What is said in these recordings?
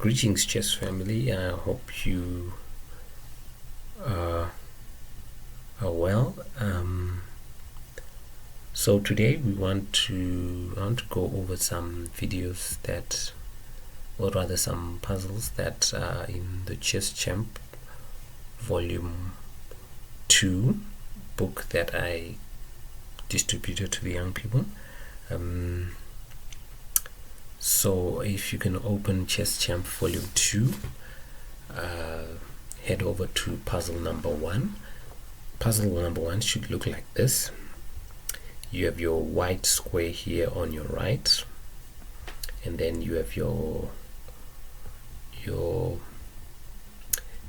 Greetings, chess family. I hope you are well. So today we want to go over some videos that, or rather some puzzles that are in the Chess Champ Volume 2 book that I distributed to the young people. So if you can open Chess Champ Volume 2, head over to puzzle number 1. Puzzle number 1 should look like this. You have your white square here on your right, and then you have your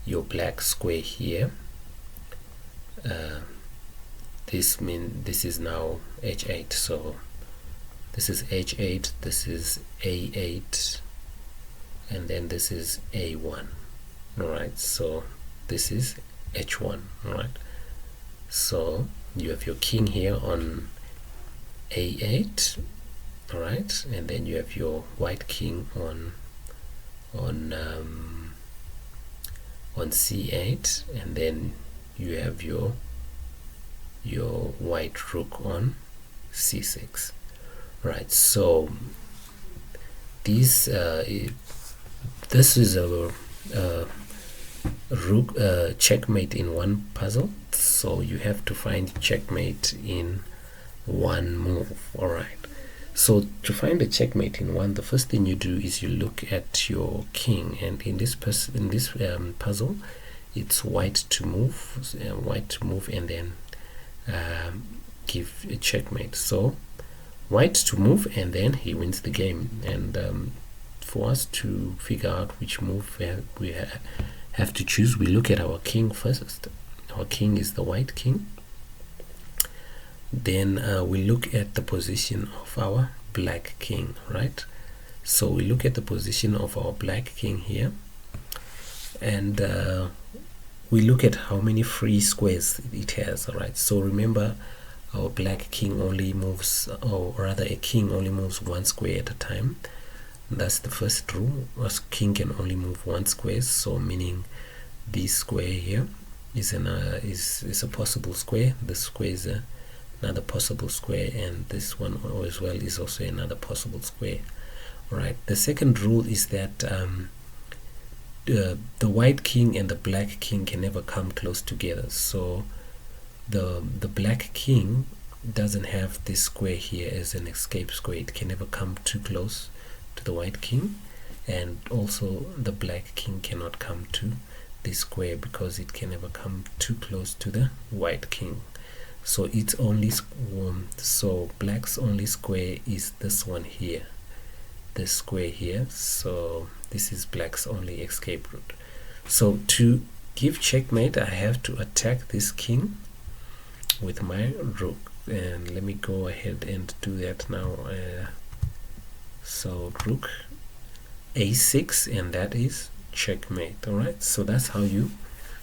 black square here. This is now h8, so this is h8, this is a8, and then this is a1. All right, so this is h1. All right, so you have your king here on a8. All right, and then you have your white king on c8, and then you have your white rook on c6. Right, so this is a rook checkmate in one puzzle, so you have to find checkmate in one move. All right, so to find a checkmate in one, the first thing you do is you look at your king, and in this puzzle it's white to move, and then give a checkmate. So white to move, and then he wins the game. And for us to figure out which move we have to choose, we look at our king first. Our king is the white king. Then we look at the position of our black king, right? So we look at the position of our black king here, and we look at how many free squares it has. All right, so remember, our black king only moves, or rather a king only moves one square at a time. That's the first rule. A king can only move one square, so meaning this square here is a possible square. This square is another possible square, and this one as well is also another possible square. All right, the second rule is that the white king and the black king can never come close together. So the black king doesn't have this square here as an escape square. It can never come too close to the white king, and also the black king cannot come to this square because it can never come too close to the white king. So it's only so black's only square is this one here, this square here. So this is black's only escape route. So to give checkmate, I have to attack this king with my rook, and let me go ahead and do that now. So rook a6, and that is checkmate. All right, so that's how you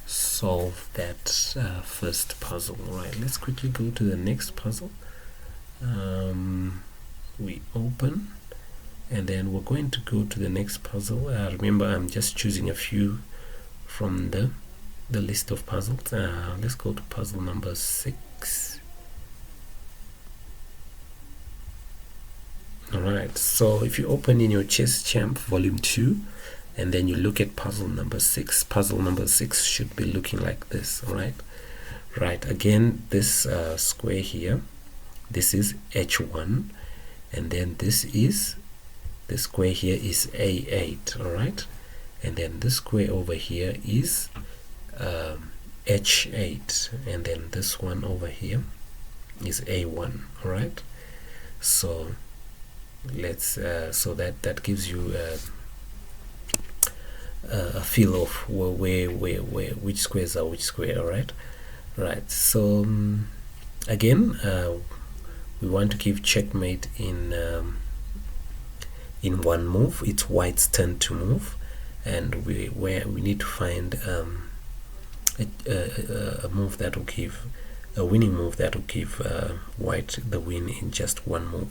solve that first puzzle. All right, let's quickly go to the next puzzle. We open, and then we're going to go to the next puzzle. Remember, I'm just choosing a few from the list of puzzles. Let's go to puzzle number 6. All right, so if you open in your Chess Champ Volume 2, and then you look at puzzle number 6, puzzle number 6 should be looking like this. All right, right, again, this square here, this is h1, and then the square here is a8. All right, and then this square over here is h8, and then this one over here is a1. All right, so let's so that gives you a feel of where which squares are which square. All right, right, so again, we want to give checkmate in one move. It's white's turn to move, and we need to find a move that will give a winning move that will give white the win in just one move.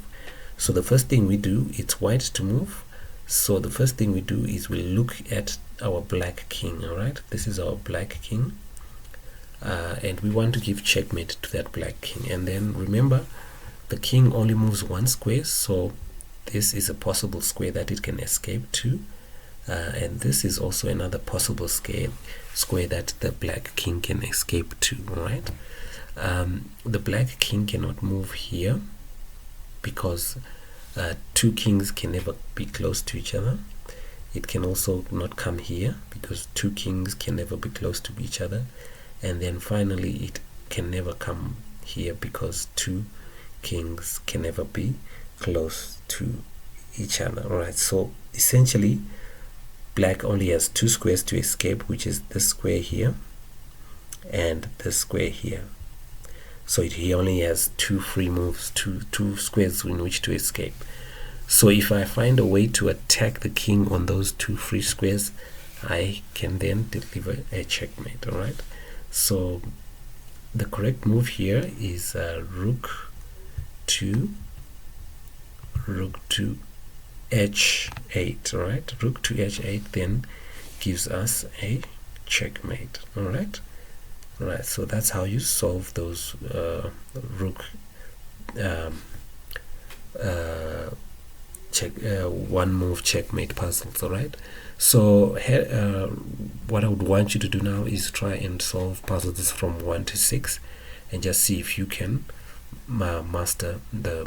So the first thing we do, it's white to move, So the first thing we do is we look at our black king. All right, this is our black king, and we want to give checkmate to that black king. And then remember, the king only moves one square, so this is a possible square that it can escape to, and this is also another possible square that the black king can escape to. All right, the black king cannot move here because two kings can never be close to each other. It can also not come here because two kings can never be close to each other. And then finally it can never come here because two kings can never be close to each other. Alright, so essentially black only has two squares to escape, which is this square here and this square here. So he only has two free moves, two squares in which to escape. So if I find a way to attack the king on those two free squares, I can then deliver a checkmate. All right, so the correct move here is rook to h8. All right, rook to h8 then gives us a checkmate. All right. Right, so that's how you solve those rook one move checkmate puzzles. All right, so what I would want you to do now is try and solve puzzles from 1 to 6 and just see if you can master the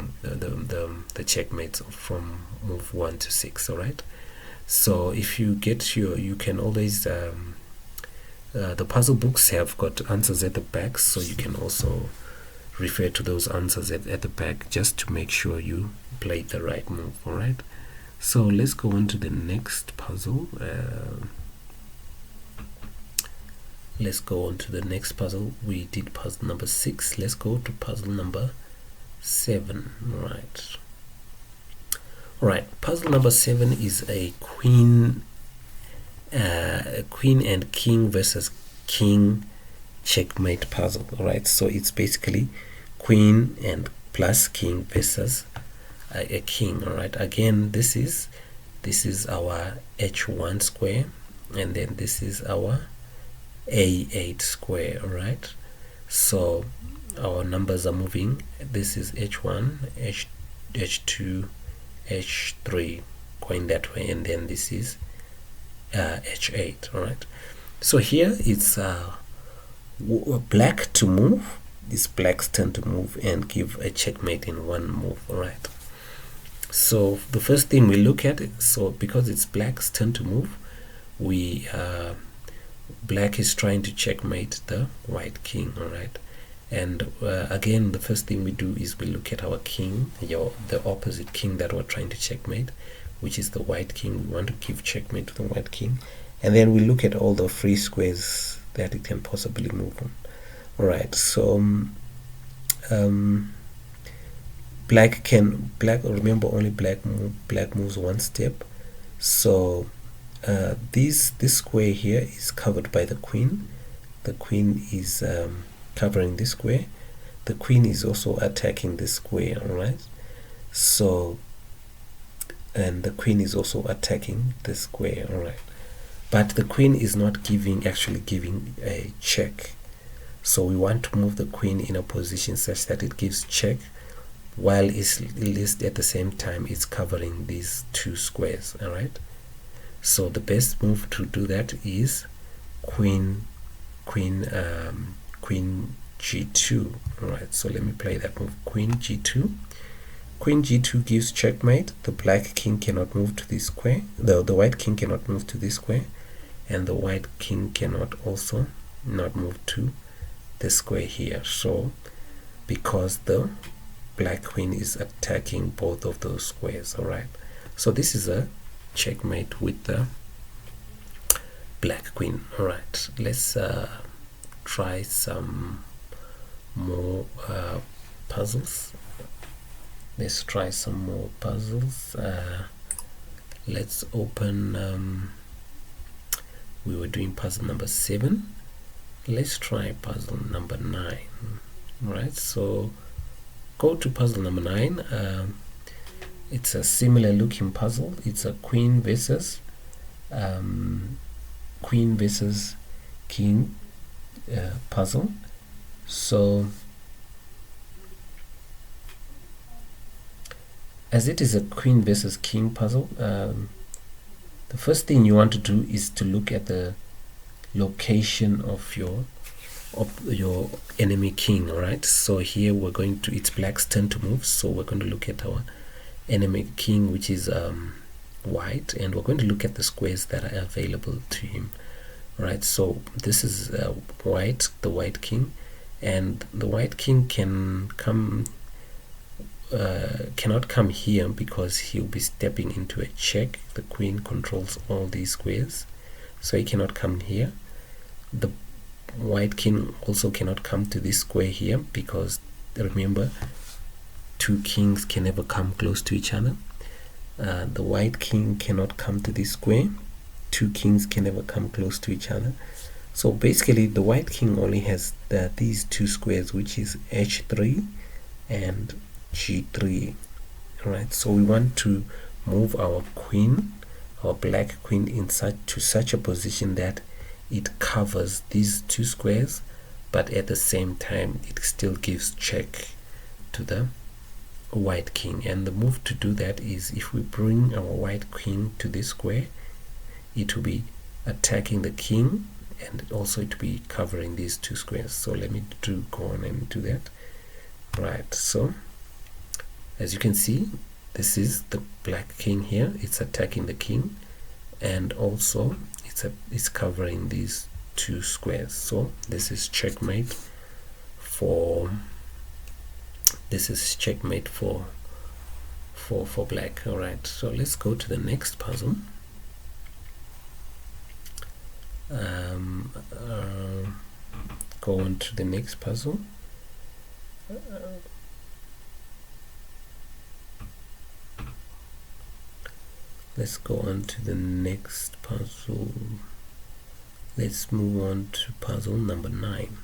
checkmates from move 1 to 6. All right, so if you get you can always the puzzle books have got answers at the back, so you can also refer to those answers at the back just to make sure you played the right move. All right, so let's go on to the next puzzle. Let's go on to the next puzzle. We did puzzle number 6. Let's go to puzzle number 7. All right, puzzle number 7 is a queen and king versus king checkmate puzzle. All right, so it's basically queen and plus king versus a king. All right, again this is our h1 square, and then this is our a8 square. All right, so our numbers are moving. This is h1, h2, h3 going that way, and then this is h8. all right, so here it's black to move. It's black's turn to move and give a checkmate in one move. All right, so the first thing we look at it, so because it's black's turn to move, we black is trying to checkmate the white king. All right, and again the first thing we do is we look at our king, the opposite king that we're trying to checkmate, which is the white king. We want to give checkmate to the white king, and then we look at all the free squares that it can possibly move on. All right, so remember only black moves one step. So this square here is covered by the queen. The queen is covering this square. The queen is also attacking this square. All right, so and the queen is also attacking the square. All right, but the queen is not actually giving a check, so we want to move the queen in a position such that it gives check, while it's at least at the same time it's covering these two squares. All right, so the best move to do that is queen g2. All right, so let me play that move. Queen g2. Queen g2 gives checkmate. The black king cannot move to this square. The white king cannot move to this square, and the white king cannot also not move to the square here. So because the black queen is attacking both of those squares. All right, so this is a checkmate with the black queen. All right, let's try some more puzzles. Let's try some more puzzles. Let's open we were doing puzzle number 7. Let's try puzzle number 9. All right, so go to puzzle number 9. It's a similar looking puzzle. It's a queen versus king puzzle. So as it is a queen versus king puzzle, the first thing you want to do is to look at the location of your enemy king. All right, so here we're going to, it's black's turn to move, so we're going to look at our enemy king, which is white, and we're going to look at the squares that are available to him. Right, so this is white, the white king, and the white king can come cannot come here because he'll be stepping into a check. The queen controls all these squares, so he cannot come here. The white king also cannot come to this square here because remember, two kings can never come close to each other. The white king cannot come to this square. Two kings can never come close to each other. So basically the white king only has these two squares, which is h3 and g3. Right, so we want to move our queen, our black queen, to such a position that it covers these two squares, but at the same time it still gives check to the white king. And the move to do that is, if we bring our white king to this square, it will be attacking the king, and also it will be covering these two squares. So let me go on and do that. Right, so as you can see, this is the black king here. It's attacking the king, and also it's covering these two squares. So this is checkmate for black. All right, so let's go to the next puzzle. Go on to the next puzzle. Let's go on to the next puzzle. Let's move on to puzzle number 9.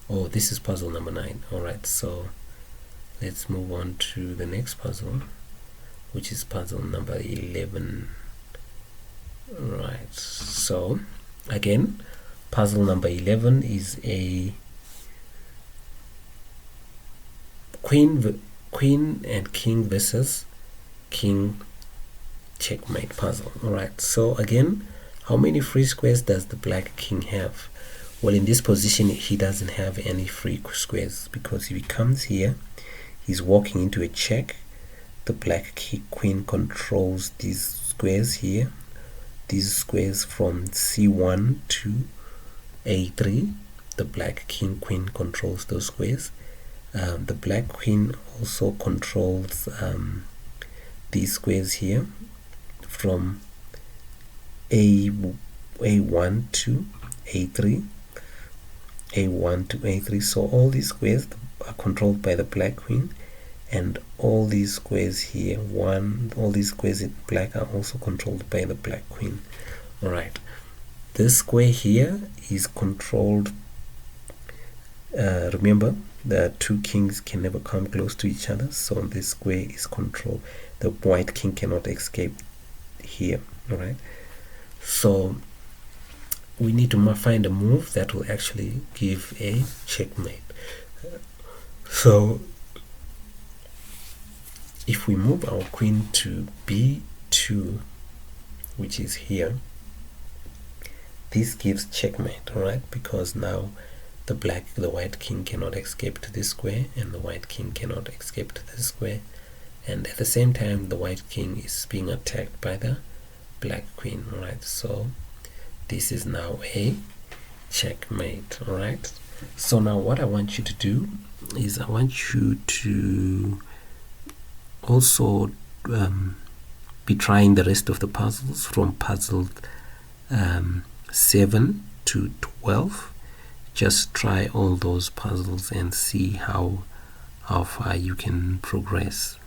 Oh, this is puzzle number 9. Alright, so let's move on to the next puzzle, which is puzzle number 11. Right, so again, puzzle number 11 is a queen and king versus king checkmate puzzle. Alright, so again, how many free squares does the black king have? Well, in this position he doesn't have any free squares, because if he comes here, he's walking into a check. The black queen controls these squares here, these squares from c1 to a3. The black king queen controls those squares. The black queen also controls these squares here from a1 to a3, a1 to a3. So all these squares are controlled by the black queen, and all these squares here, all these squares in black are also controlled by the black queen. All right, this square here is controlled. Remember, the two kings can never come close to each other, so this square is controlled. The white king cannot escape here. All right, so we need to find a move that will actually give a checkmate. So if we move our queen to b2, which is here, this gives checkmate. All right, because now the white king cannot escape to this square, and the white king cannot escape to this square, and at the same time the white king is being attacked by the black queen. All right, so this is now a checkmate. All right, so now what I want you to do is I want you to also be trying the rest of the puzzles from puzzle 7 to 12. Just try all those puzzles and see how far you can progress.